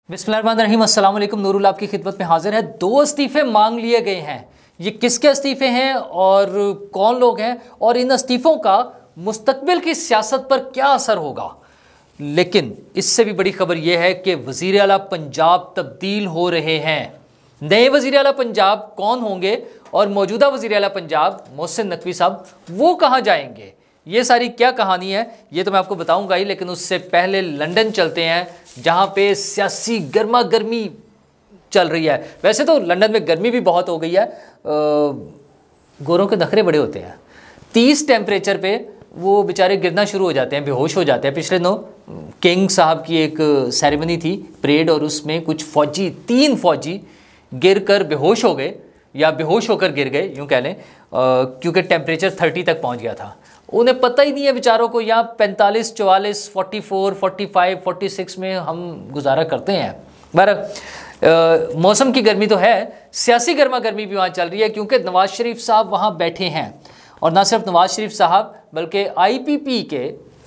बिस्मिल्लाहिर्रहमानिर्रहीम, अस्सलाम वालेकुम। नूरुल आपकी खिदमत में हाजिर है। 2 इस्तीफ़े मांग लिए गए हैं। ये किसके इस्तीफ़े हैं और कौन लोग हैं और इन इस्तीफ़ों का मुस्तकबिल की सियासत पर क्या असर होगा। लेकिन इससे भी बड़ी खबर यह है कि वज़ीर आला पंजाब तब्दील हो रहे हैं। नए वज़ीर आला पंजाब कौन होंगे और मौजूदा वज़ीर आला पंजाब मोहसिन नकवी साहब वो कहाँ जाएंगे, ये सारी क्या कहानी है ये तो मैं आपको बताऊंगा ही। लेकिन उससे पहले लंदन चलते हैं जहां पे सियासी गर्मा गर्मी चल रही है। वैसे तो लंदन में गर्मी भी बहुत हो गई है, गोरों के नखरे बड़े होते हैं। 30 टेम्परेचर पे वो बेचारे गिरना शुरू हो जाते हैं, बेहोश हो जाते हैं। पिछले दिनों किंग साहब की एक सेरेमनी थी, परेड, और उसमें कुछ फौजी 3 फौजी गिर कर बेहोश हो गए या बेहोश होकर गिर गए यूँ कह लें, क्योंकि टेम्परेचर 30 तक पहुँच गया था। उन्हें पता ही नहीं है बेचारों को, यहाँ 45, 44, 44, 45, 46 में हम गुजारा करते हैं। बहरहाल मौसम की गर्मी तो है, सियासी गर्मा गर्मी भी वहाँ चल रही है, क्योंकि नवाज शरीफ साहब वहाँ बैठे हैं। और ना सिर्फ नवाज शरीफ साहब बल्कि IPP के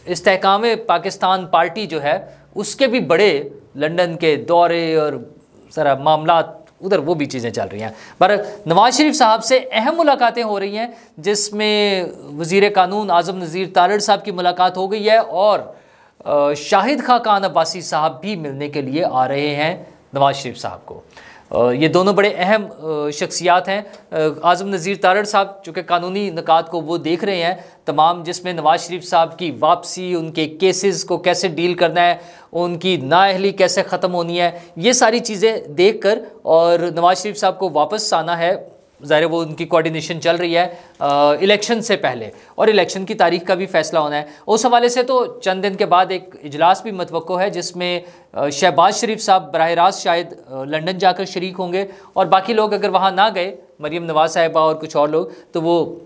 इस्तेहकाम पाकिस्तान पार्टी जो है उसके भी बड़े लंदन के दौरे और सारा मामलात उधर वो भी चीज़ें चल रही हैं। पर नवाज शरीफ साहब से अहम मुलाकातें हो रही हैं, जिसमें वज़ीर कानून आज़म नज़ीर तारड़ साहब की मुलाकात हो गई है और शाहिद खान अब्बासी साहब भी मिलने के लिए आ रहे हैं नवाज शरीफ साहब को। ये दोनों बड़े अहम शख्सियात हैं। आज़म नज़ीर तारड़ साहब चूँकि कानूनी निकात को वो देख रहे हैं तमाम, जिसमें नवाज शरीफ साहब की वापसी, उनके केसेस को कैसे डील करना है, उनकी नाअहली कैसे ख़त्म होनी है, ये सारी चीज़ें देख कर और नवाज शरीफ साहब को वापस आना है। ज़ाहिर वो उनकी कोऑर्डिनेशन चल रही है इलेक्शन से पहले, और इलेक्शन की तारीख का भी फ़ैसला होना है। उस हवाले से तो चंद दिन के बाद एक इजलास भी मतवक्को है, जिसमें शहबाज शरीफ साहब बराह रास्त शायद लंदन जाकर शरीक होंगे, और बाकी लोग अगर वहाँ ना गए, मरीम नवाज साहिबा और कुछ और लोग, तो वो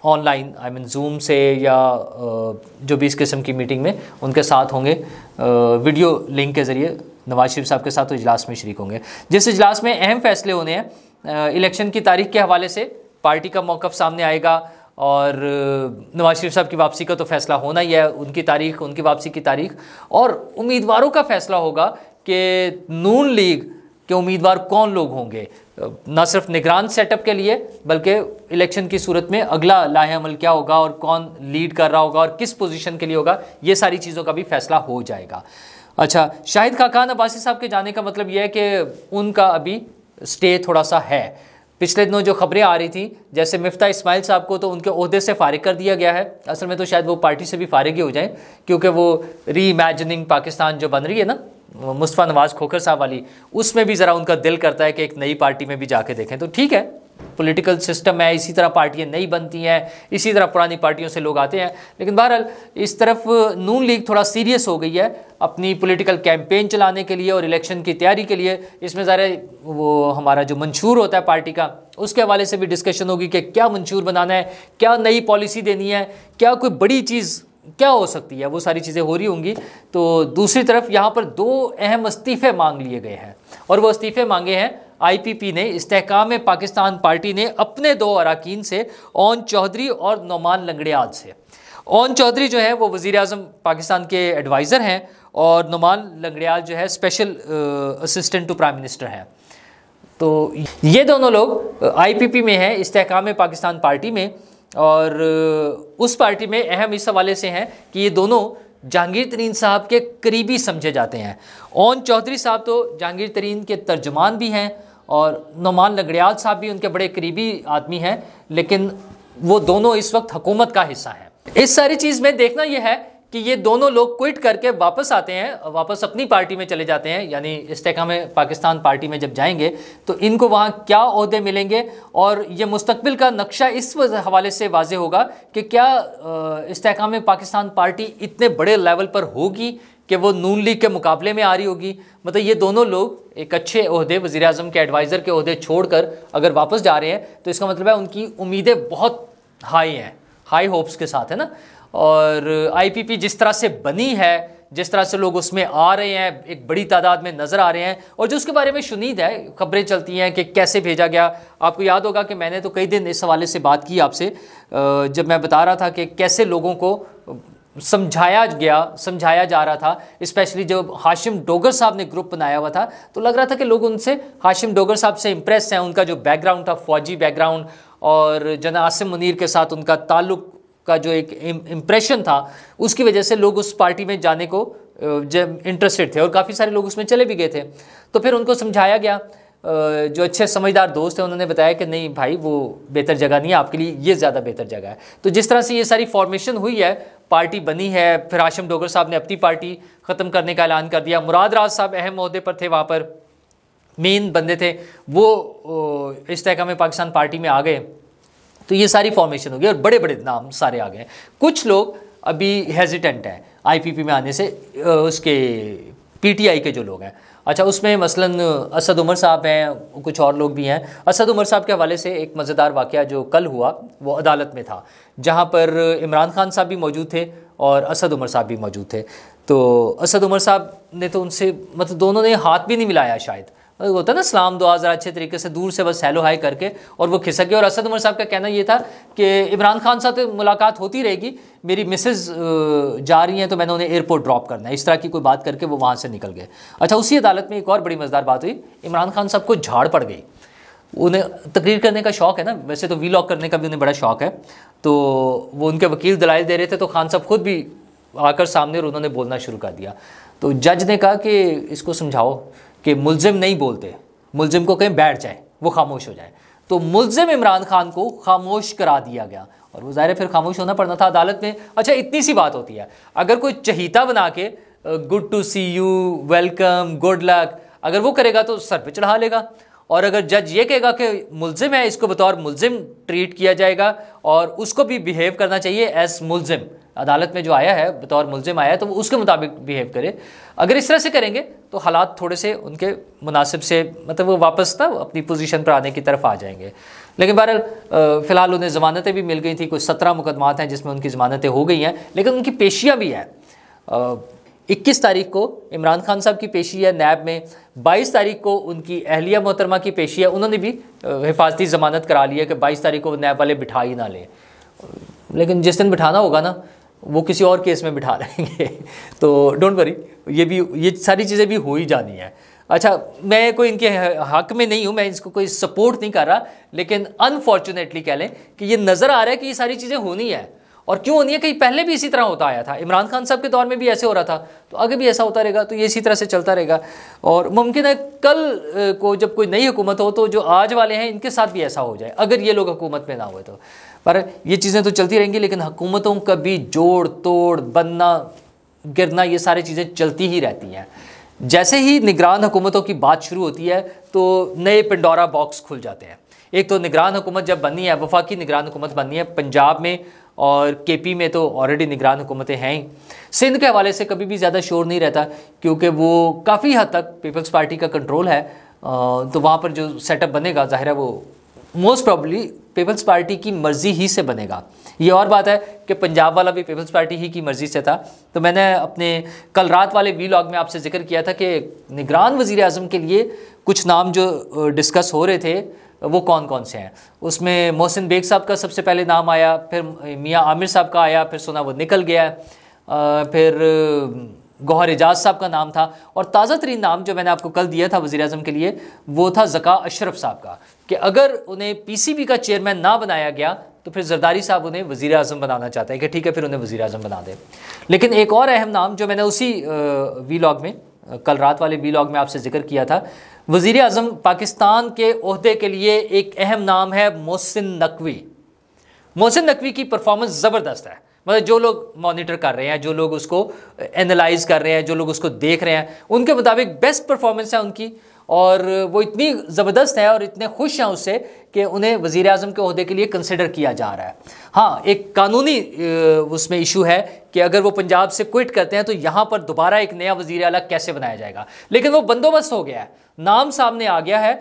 ऑनलाइन जूम से या जो भी इस किस्म की मीटिंग में उनके साथ होंगे, वीडियो लिंक के ज़रिए नवाज शरीफ साहब के साथ तो इजलास में शरीक होंगे, जिस इजलास में अहम फ़ैसले होने हैं। इलेक्शन की तारीख के हवाले से पार्टी का मौक़िफ़ सामने आएगा, और नवाज शरीफ साहब की वापसी का तो फ़ैसला होना ही है, उनकी तारीख, उनकी वापसी की तारीख, और उम्मीदवारों का फ़ैसला होगा कि नून लीग के उम्मीदवार कौन लोग होंगे, ना सिर्फ निगरान सेटअप के लिए बल्कि इलेक्शन की सूरत में अगला लाहे अमल क्या होगा और कौन लीड कर रहा होगा और किस पोजीशन के लिए होगा, ये सारी चीज़ों का भी फ़ैसला हो जाएगा। अच्छा, शाहिद खान अब्बासी साहब के जाने का मतलब यह है कि उनका अभी स्टे थोड़ा सा है। पिछले दिनों जो खबरें आ रही थी, जैसे मिफ्ता इस्माइल साहब को तो उनके ओहदे से फारिग कर दिया गया है। असल में तो शायद वो पार्टी से भी फारिग ही हो जाएं, क्योंकि वो री इमेजिनिंग पाकिस्तान जो बन रही है ना, मुस्तफ़ा नवाज़ खोखर साहब वाली, उसमें भी ज़रा उनका दिल करता है कि एक नई पार्टी में भी जाके देखें। तो ठीक है, पॉलिटिकल सिस्टम है, इसी तरह पार्टियां नई बनती हैं, इसी तरह पुरानी पार्टियों से लोग आते हैं। लेकिन बहरहाल इस तरफ नून लीग थोड़ा सीरियस हो गई है अपनी पॉलिटिकल कैंपेन चलाने के लिए और इलेक्शन की तैयारी के लिए। इसमें ज़रा वो हमारा जो मंशूर होता है पार्टी का, उसके हवाले से भी डिस्कशन होगी कि क्या मंशूर बनाना है, क्या नई पॉलिसी देनी है, क्या कोई बड़ी चीज़ क्या हो सकती है, वो सारी चीज़ें हो रही होंगी। तो दूसरी तरफ यहाँ पर 2 अहम इस्तीफ़े मांग लिए गए हैं, और वो इस्तीफ़े मांगे हैं IPP ने, इस्तेहकाम पाकिस्तान पार्टी ने अपने 2 अरकान से, ओन चौधरी और नोमान लंगड़ियाल से। ओन चौधरी जो है वो वज़ीर आज़म पाकिस्तान के एडवाइज़र हैं, और नोमान लंगड़ियाल जो है special assistant to prime minister हैं। तो ये दोनों लोग IPP में हैं, इस्तेहकाम पाकिस्तान पार्टी में, और उस पार्टी में अहम इस हवाले से हैं कि ये दोनों जहांगीर तरीन साहब के करीबी समझे जाते हैं। ओन चौधरी साहब तो जहांगीर तरीन के तर्जुमान भी हैं, और नोमान लंगड़ियाल साहब भी उनके बड़े करीबी आदमी हैं, लेकिन वो दोनों इस वक्त हुकूमत का हिस्सा हैं। इस सारी चीज़ में देखना यह है कि ये दोनों लोग क्विट करके वापस आते हैं, वापस अपनी पार्टी में चले जाते हैं, यानी इस्तेहकाम पाकिस्तान पार्टी में जब जाएंगे तो इनको वहाँ क्या ओहदे मिलेंगे, और ये मुस्तकबिल का नक्शा इस हवाले से वाज़े होगा कि क्या इस्तेहकाम पाकिस्तान पार्टी इतने बड़े लेवल पर होगी कि वो नून लीग के मुकाबले में आ रही होगी। मतलब ये दोनों लोग एक अच्छे ओहदे, वज़ीर आज़म के एडवाइज़र के ओहदे छोड़कर अगर वापस जा रहे हैं, तो इसका मतलब है उनकी उम्मीदें बहुत हाई हैं, हाई होप्स के साथ, है ना। और IPP जिस तरह से बनी है, जिस तरह से लोग उसमें आ रहे हैं, एक बड़ी तादाद में नज़र आ रहे हैं, और जो उसके बारे में शुनीद है, खबरें चलती हैं कि कैसे भेजा गया। आपको याद होगा कि मैंने तो कई दिन इस हवाले से बात की आपसे, जब मैं बता रहा था कि कैसे लोगों को समझाया जा रहा था, स्पेशली जब हाशिम डोगर साहब ने ग्रुप बनाया हुआ था तो लग रहा था कि लोग उनसे, हाशिम डोगर साहब से इम्प्रेस हैं। उनका जो बैकग्राउंड था, फौजी बैकग्राउंड, और जना आसिम मुनीर के साथ उनका ताल्लुक का जो एक इम्प्रेशन था, उसकी वजह से लोग उस पार्टी में जाने को इंटरेस्टेड थे और काफ़ी सारे लोग उसमें चले भी गए थे। तो फिर उनको समझाया गया, जो अच्छे समझदार दोस्त हैं उन्होंने बताया कि नहीं भाई, वो बेहतर जगह नहीं है आपके लिए, ये ज़्यादा बेहतर जगह है। तो जिस तरह से ये सारी फॉर्मेशन हुई है, पार्टी बनी है, फिर हाशिम डोगर साहब ने अपनी पार्टी ख़त्म करने का ऐलान कर दिया। मुराद राज साहब अहम ओहदे पर थे, वहाँ पर मेन बंदे थे, वो इस्तेहकाम में पाकिस्तान पार्टी में आ गए। तो ये सारी फॉर्मेशन हो गई और बड़े बड़े नाम सारे आ गए। कुछ लोग अभी हेजिटेंट हैं आईपीपी में आने से, उसके पीटीआई के जो लोग हैं। अच्छा, उसमें मसलन असद उमर साहब हैं, कुछ और लोग भी हैं। असद उमर साहब के हवाले से एक मज़ेदार वाक़या जो कल हुआ वो अदालत में था, जहाँ पर इमरान खान साहब भी मौजूद थे और असद उमर साहब भी मौजूद थे। तो असद उमर साहब ने तो उनसे, मतलब दोनों ने हाथ भी नहीं मिलाया, शायद होता ना सलाम दुआ ज़रा अच्छे तरीके से दूर से बस हेलो हाय करके, और वो खिसक गए। और असद उमर साहब का कहना ये था कि इमरान खान साहब से मुलाकात होती रहेगी, मेरी मिसेज़ जा रही हैं तो मैंने उन्हें एयरपोर्ट ड्रॉप करना है, इस तरह की कोई बात करके वो वहाँ से निकल गए। अच्छा, उसी अदालत में एक और बड़ी मज़ेदार बात हुई, इमरान खान साहब को झाड़ पड़ गई। उन्हें तकरीर करने का शौक़ है ना, वैसे तो वीलॉग करने का भी उन्हें बड़ा शौक़ है। तो वो उनके वकील दलाइल दे रहे थे, तो खान साहब खुद भी आकर सामने और उन्होंने बोलना शुरू कर दिया। तो जज ने कहा कि इसको समझाओ कि मुलजिम नहीं बोलते, मुलजिम को कहीं बैठ जाए, वो खामोश हो जाए। तो मुलजिम इमरान खान को खामोश करा दिया गया और वो ज़ाहिर फिर खामोश होना पड़ना था अदालत में। अच्छा, इतनी सी बात होती है, अगर कोई चहीता बना के good to see you, welcome, good luck, अगर वो करेगा तो सर पे चढ़ा लेगा। और अगर जज ये कहेगा कि मुलजिम है, इसको बतौर मुलजिम ट्रीट किया जाएगा और उसको भी बिहेव करना चाहिए एज मुलजिम, अदालत में जो आया है बतौर मुलजिम आया है तो वो उसके मुताबिक बिहेव करे। अगर इस तरह से करेंगे तो हालात थोड़े से उनके मुनासिब से, मतलब वो वापस ना अपनी पोजीशन पर आने की तरफ आ जाएंगे। लेकिन बहरहाल फ़िलहाल उन्हें ज़मानतें भी मिल गई थी, कुछ 17 मुकदमात हैं जिसमें उनकी ज़मानतें हो गई हैं, लेकिन उनकी पेशियाँ भी हैं। 21 तारीख को इमरान खान साहब की पेशी है नैब में, 22 तारीख को उनकी अहलिया मोहतरमा की पेशी है, उन्होंने भी हिफाजती ज़मानत करा ली है कि 22 तारीख को नैब वाले बिठा ही ना लें, लेकिन जिस दिन बिठाना होगा ना वो किसी और केस में बिठा लेंगे। तो डोंट वरी, ये सारी चीज़ें भी हो ही जानी है। अच्छा, मैं कोई इनके हक में नहीं हूँ, मैं इसको कोई सपोर्ट नहीं कर रहा, लेकिन अनफॉर्चुनेटली कह लें कि ये नज़र आ रहा है कि ये सारी चीज़ें होनी है। और क्यों होनी है, कहीं पहले भी इसी तरह होता आया था, इमरान खान साहब के दौर में भी ऐसे हो रहा था, तो आगे भी ऐसा होता रहेगा, तो ये इसी तरह से चलता रहेगा। और मुमकिन है कल को जब कोई नई हुकूमत हो तो जो आज वाले हैं इनके साथ भी ऐसा हो जाए, अगर ये लोग हुकूमत में ना हुए तो। पर ये चीज़ें तो चलती रहेंगी, लेकिन हुकूमतों का भी जोड़ तोड़, बनना गिरना, ये सारी चीज़ें चलती ही रहती हैं। जैसे ही निगरान हुकूमतों की बात शुरू होती है तो नए पेंडोरा बॉक्स खुल जाते हैं। एक तो निगरान हुकूमत जब बननी है, वफाकी निगरान हुकूमत बननी है, पंजाब में और केपी में तो ऑलरेडी निगरान हुकूमतें हैं ही। सिंध के हवाले से कभी भी ज़्यादा शोर नहीं रहता, क्योंकि वो काफ़ी हद तक पीपल्स पार्टी का कंट्रोल है। तो वहाँ पर जो सेटअप बनेगा ज़ाहिर है वो मोस्ट प्रॉब्ली पीपल्स पार्टी की मर्ज़ी ही से बनेगा। ये और बात है कि पंजाब वाला भी पीपल्स पार्टी ही की मर्ज़ी से था। तो मैंने अपने कल रात वाले वीलॉग में आपसे जिक्र किया था कि निगरान वज़ीर आज़म के लिए कुछ नाम जो डिस्कस हो रहे थे वो कौन कौन से हैं। उसमें मोहसिन बेग साहब का सबसे पहले नाम आया, फिर मियाँ आमिर साहब का आया, फिर सुना वो निकल गया, फिर गौहर एजाज साहब का नाम था, और ताज़ा तरीन नाम जो मैंने आपको कल दिया था वज़ीर आज़म के लिए वो था ज़का अशरफ साहब का, कि अगर उन्हें पीसीबी का चेयरमैन ना बनाया गया तो फिर जरदारी साहब उन्हें वज़ीर आज़म बनाना चाहते हैं कि ठीक है फिर उन्हें वज़ीर आज़म बना दें। लेकिन एक और अहम नाम जो मैंने उसी वीलॉग में, कल रात वाले वीलॉग में आपसे जिक्र किया था, वज़ीर आज़म पाकिस्तान के ओहदे के लिए एक अहम नाम है मोहसिन नकवी। मोहसिन नकवी की परफॉर्मेंस ज़बरदस्त है, मतलब जो लोग मॉनिटर कर रहे हैं, जो लोग उसको एनालाइज कर रहे हैं, जो लोग उसको देख रहे हैं, उनके मुताबिक बेस्ट परफॉर्मेंस है उनकी, और वो इतनी ज़बरदस्त है और इतने खुश हैं उससे कि उन्हें वज़ीर आज़म के ओहदे के लिए कंसिडर किया जा रहा है। हाँ, एक कानूनी उसमें इशू है कि अगर वो पंजाब से क्विट करते हैं तो यहाँ पर दोबारा एक नया वज़ीर आला कैसे बनाया जाएगा, लेकिन वो बंदोबस्त हो गया है, नाम सामने आ गया है।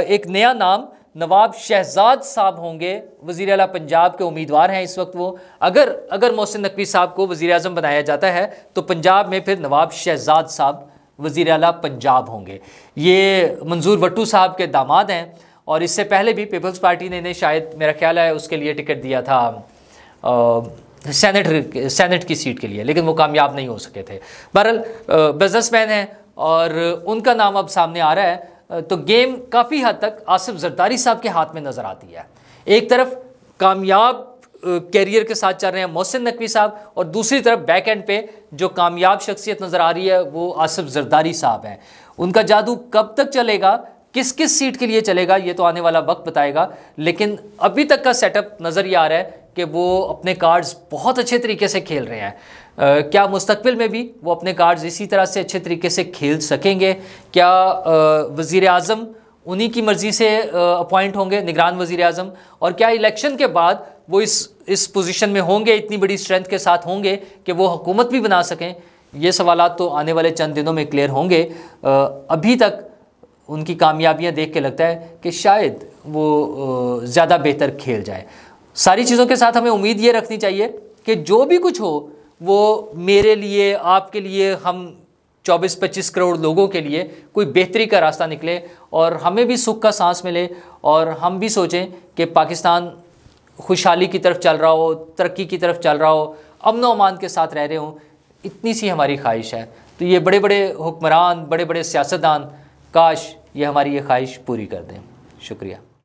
एक नया नाम नवाब शहजाद साहब होंगे, वज़ीर आला पंजाब के उम्मीदवार हैं इस वक्त वो। अगर मोहसिन नकवी साहब को वज़ीर आज़म बनाया जाता है तो पंजाब में फिर नवाब शहजाद साहब वज़ीर आला पंजाब होंगे। ये मंजूर वट्टू साहब के दामाद हैं, और इससे पहले भी पीपल्स पार्टी ने इन्हें शायद मेरा ख्याल है उसके लिए टिकट दिया था सेनेट की सीट के लिए, लेकिन वो कामयाब नहीं हो सके थे। बहरहाल बिजनेसमैन हैं और उनका नाम अब सामने आ रहा है, तो गेम काफ़ी हद तक आसिफ जरदारी साहब के हाथ में नज़र आती है। एक तरफ कामयाब कैरियर के साथ चल रहे हैं मोहसिन नकवी साहब, और दूसरी तरफ बैक एंड पे जो कामयाब शख्सियत नज़र आ रही है वो आसिफ जरदारी साहब हैं। उनका जादू कब तक चलेगा, किस किस सीट के लिए चलेगा, ये तो आने वाला वक्त बताएगा। लेकिन अभी तक का सेटअप नज़र ये आ रहा है कि वो अपने कार्ड्स बहुत अच्छे तरीके से खेल रहे हैं। क्या मुस्तकबिल में भी वो अपने कार्ड्स इसी तरह से अच्छे तरीके से खेल सकेंगे? क्या वज़ीर आज़म उन्हीं की मर्ज़ी से अपॉइंट होंगे, निगरान वज़ीर आज़म? और क्या इलेक्शन के बाद वो इस पोजीशन में होंगे, इतनी बड़ी स्ट्रेंथ के साथ होंगे कि वो हुकूमत भी बना सकें? ये सवालात तो आने वाले चंद दिनों में क्लियर होंगे। अभी तक उनकी कामयाबियां देख के लगता है कि शायद वो ज़्यादा बेहतर खेल जाए। सारी चीज़ों के साथ हमें उम्मीद ये रखनी चाहिए कि जो भी कुछ हो वो मेरे लिए, आपके लिए, हम 24-25 करोड़ लोगों के लिए कोई बेहतरी का रास्ता निकले और हमें भी सुख का सांस मिले और हम भी सोचें कि पाकिस्तान खुशहाली की तरफ चल रहा हो, तरक्की की तरफ चल रहा हो, अमन व अमान के साथ रह रहे हों। इतनी सी हमारी ख्वाहिश है। तो ये बड़े बड़े हुक्मरान, बड़े बड़े सियासतदान काश ये हमारी ये ख्वाहिश पूरी कर दें। शुक्रिया।